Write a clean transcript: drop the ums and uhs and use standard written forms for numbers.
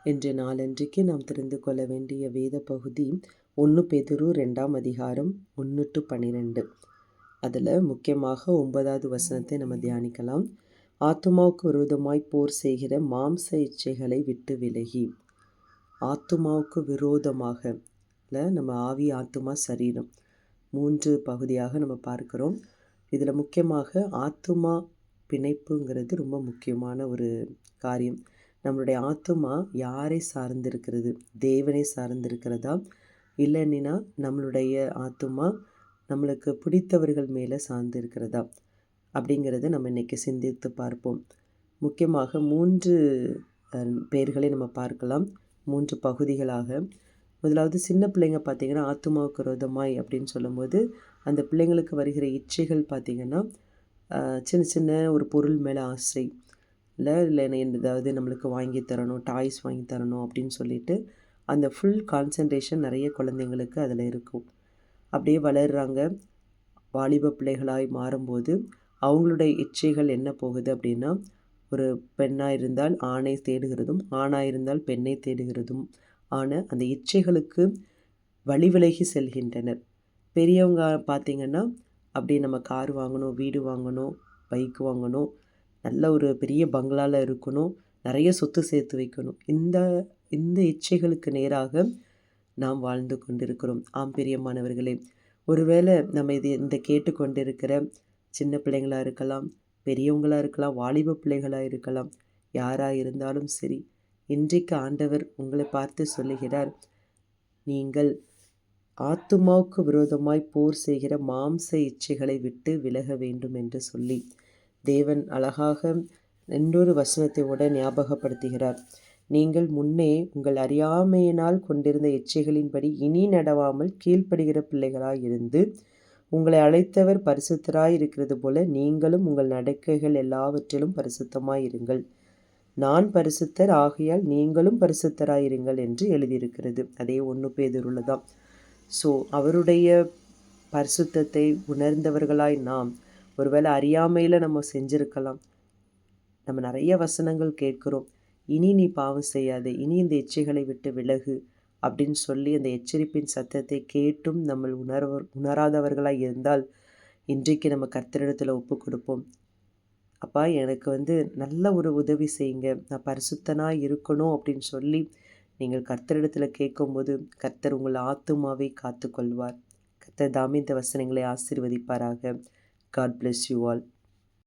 இன்றைய நாளன்றைக்கு நாம் தெரிந்து கொள்ள வேண்டிய வேத பகுதி 1 பேதுரு 2ஆம் அதிகாரம் 1-12. அதில் முக்கியமாக 9வது வசனத்தை நம்ம தியானிக்கலாம். ஆத்துமாவுக்கு விரோதமாய் போர் செய்கிற மாம்ச இச்சைகளை விட்டு விலகி. ஆத்துமாவுக்கு விரோதமாக நம்ம ஆவி, ஆத்துமா, சரீரம் 3 பகுதியாக நம்ம பார்க்கிறோம். இதில் முக்கியமாக ஆத்துமா பிணைப்புங்கிறது ரொம்ப முக்கியமான ஒரு காரியம். நம்மளுடைய ஆத்துமா யாரை சார்ந்திருக்கிறது? தேவனை சார்ந்திருக்கிறதா? இல்லைன்னா நம்மளுடைய ஆத்துமா நம்மளுக்கு பிடித்தவர்கள் மேலே சார்ந்திருக்கிறதா? அப்படிங்கிறத நம்ம இன்றைக்கி சிந்தித்து பார்ப்போம். முக்கியமாக 3 பேர்களை நம்ம பார்க்கலாம், 3 பகுதிகளாக. முதலாவது சின்ன பிள்ளைங்க பார்த்திங்கன்னா ஆத்துமாவுக்கு விரோதமாய் அப்படின்னு சொல்லும்போது அந்த பிள்ளைங்களுக்கு வருகிற இச்சைகள் பார்த்திங்கன்னா சின்ன சின்ன ஒரு பொருள் மேலே ஆசை, இல்லை ஏதாவது நம்மளுக்கு வாங்கி தரணும், டாய்ஸ் வாங்கி தரணும் அப்படின்னு சொல்லிட்டு அந்த ஃபுல் கான்சன்ட்ரேஷன் நிறைய குழந்தைங்களுக்கு அதில் இருக்கும். அப்படியே வளர்கிறாங்க, வாலிப பிள்ளைகளாய் மாறும்போது அவங்களுடைய இச்சைகள் என்ன போகுது அப்படின்னா, ஒரு பெண்ணாக இருந்தால் ஆணை தேடுகிறதும், ஆணாக இருந்தால் பெண்ணை தேடுகிறதும் ஆன அந்த இச்சைகளுக்கு வழி விலகி செல்கின்றனர். பெரியவங்க பார்த்திங்கன்னா அப்படி நம்ம கார் வாங்கணும், வீடு வாங்கணும், பைக் வாங்கணும், நல்ல ஒரு பெரிய பங்களாவில் இருக்கணும், நிறைய சொத்து சேர்த்து வைக்கணும். இந்த இச்சைகளுக்கு நேராக நாம் வாழ்ந்து கொண்டிருக்கிறோம். ஆம் பிரியமானவர்களே, ஒருவேளை நம்ம இந்த கேட்டுக்கொண்டிருக்கிற சின்ன பிள்ளைங்களாக இருக்கலாம், பெரியவங்களாக இருக்கலாம், வாலிப பிள்ளைகளாக இருக்கலாம், யாராக இருந்தாலும் சரி, இன்றைக்கு ஆண்டவர் உங்களை பார்த்து சொல்லுகிறார், நீங்கள் ஆத்துமாவுக்கு விரோதமாய் போர் செய்கிற மாம்ச இச்சைகளை விட்டு விலக வேண்டும் என்று சொல்லி தேவன் அழகாக இன்னொரு வசனத்தை ஞாபகப்படுத்துகிறார். நீங்கள் முன்னே உங்கள் அறியாமையினால் கொண்டிருந்த இச்சைகளின்படி இனி நடவாமல் கீழ்ப்படுகிற பிள்ளைகளாய் இருந்து உங்களை அழைத்தவர் பரிசுத்தராய் இருக்கிறது போல நீங்களும் உங்கள் நடக்கைகள் எல்லாவற்றிலும் பரிசுத்தமாயிருங்கள். நான் பரிசுத்தர், ஆகையால் நீங்களும் பரிசுத்தராயிருங்கள் என்று எழுதியிருக்கிறது. அதே 1 பேதுருல தான். ஸோ அவருடைய பரிசுத்தத்தை உணர்ந்தவர்களாய் நாம் ஒருவேளை அறியாமையில் நம்ம செஞ்சுருக்கலாம். நம்ம நிறைய வசனங்கள் கேட்குறோம், இனி நீ பாவம் செய்யாதே, இனி இந்த இச்சைகளை விட்டு விலகு அப்படின்னு சொல்லி அந்த எச்சரிப்பின் சத்தத்தை கேட்டும் நம்ம உணராதவர்களாக இருந்தால் இன்றைக்கு நம்ம கர்த்தரிடத்தில் ஒப்பு கொடுப்போம். அப்பா, எனக்கு நல்ல ஒரு உதவி செய்யுங்க, நான் பரிசுத்தனாக இருக்கணும் அப்படின்னு சொல்லி நீங்கள் கர்த்தரிடத்தில் கேட்கும்போது கர்த்தர் உங்கள் ஆத்துமாவை காத்து கொள்வார். கர்த்தர் தாமே இந்த வசனங்களை ஆசீர்வதிப்பாராக. God bless you all.